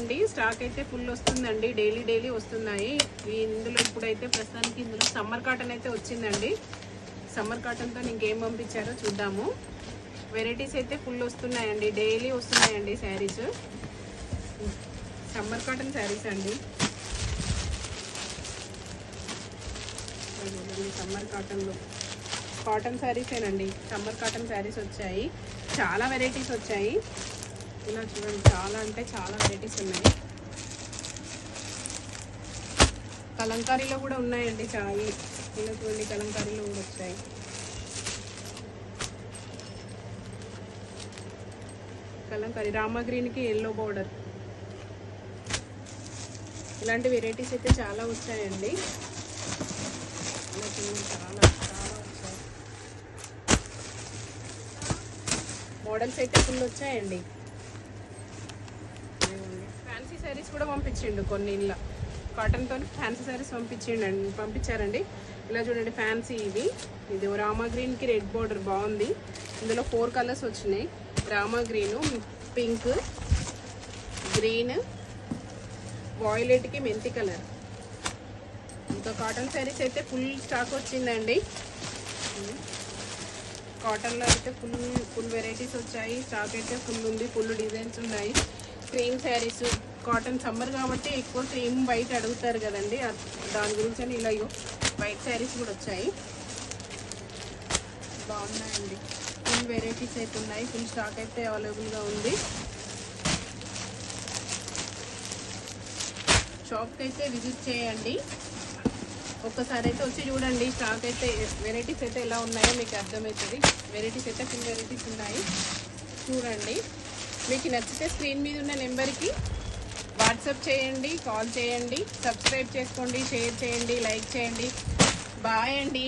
అండి. స్టాక్ అయితే ఫుల్ వస్తుందండి, డైలీ వస్తున్నాయి. ఇందులో ఇప్పుడైతే ప్రస్తుతానికి ఇందులో సమ్మర్ కాటన్ అయితే వచ్చిందండి. సమ్మర్ కాటన్తో ఇంకేం పంపించారో చూద్దాము. వెరైటీస్ అయితే ఫుల్ వస్తున్నాయండి, డైలీ వస్తున్నాయండి శారీస్. సమ్మర్ కాటన్ శారీస్ అండి. సమ్మర్ కాటన్లో కాటన్ శారీసేనండి. సమ్మర్ కాటన్ శారీస్ వచ్చాయి, చాలా వెరైటీస్ వచ్చాయి. ఇలా చూడండి, చాలా అంటే చాలా వెరైటీస్ ఉన్నాయి. కలంకారీలో కూడా ఉన్నాయండి చాలా. ఇలా చూడండి, కలంకారీలో కూడా వచ్చాయి. కలంకారీ రామా గ్రీన్కి ఎల్లో బోర్డర్, ఇలాంటి వెరైటీస్ అయితే చాలా వచ్చాయండి. ఇలా చూడండి, చాలా వచ్చాయి. మోడల్స్ అయితే ఫుల్ వచ్చాయండి. ఫ్యాన్సీ శారీస్ కూడా పంపించిండు కొన్ని. ఇలా కాటన్తో ఫ్యాన్సీ శారీస్ పంపించారండి. ఇలా చూడండి, ఫ్యాన్సీ ఇది రామా గ్రీన్కి రెడ్ బోర్డర్ బాగుంది. ఇందులో 4 కలర్స్ వచ్చినాయి. రామా గ్రీను, పింక్, గ్రీన్, వాయిలెట్కి మెంతి కలర్. ఇంకా కాటన్ శారీస్ అయితే ఫుల్ స్టాక్ వచ్చిందండి. కాటన్లో అయితే ఫుల్ వెరైటీస్ వచ్చాయి. స్టాక్ అయితే ఫుల్ ఉంది, ఫుల్ డిజైన్స్ ఉన్నాయి. క్రీమ్ శారీస్, కాటన్ సమ్మర్ కాబట్టి ఎక్కువ క్రీమ్ వైట్ అడుగుతారు కదండి, దాని గురించి అని ఇలా వైట్ శారీస్ కూడా వచ్చాయి. బాగున్నాయండి, ఫుల్ వెరైటీస్ అయితే ఉన్నాయి. ఫుల్ స్టాక్ అయితే అవైలబుల్గా ఉంది. షాప్కి అయితే విజిట్ చేయండి. ఒక్కసారి అయితే వచ్చి చూడండి. స్టాక్ అయితే వెరైటీస్ అయితే ఎలా ఉన్నాయో మీకు అర్థమవుతుంది. వెరైటీస్ అయితే ఫుల్ వెరైటీస్ ఉన్నాయి, చూడండి. మీకు నచ్చితే స్క్రీన్ మీద ఉన్న నెంబర్కి వాట్సాప్ చేయండి, కాల్ చేయండి, సబ్స్క్రైబ్ చేసుకోండి, షేర్ చేయండి, లైక్ చేయండి. బాయ్ అండి.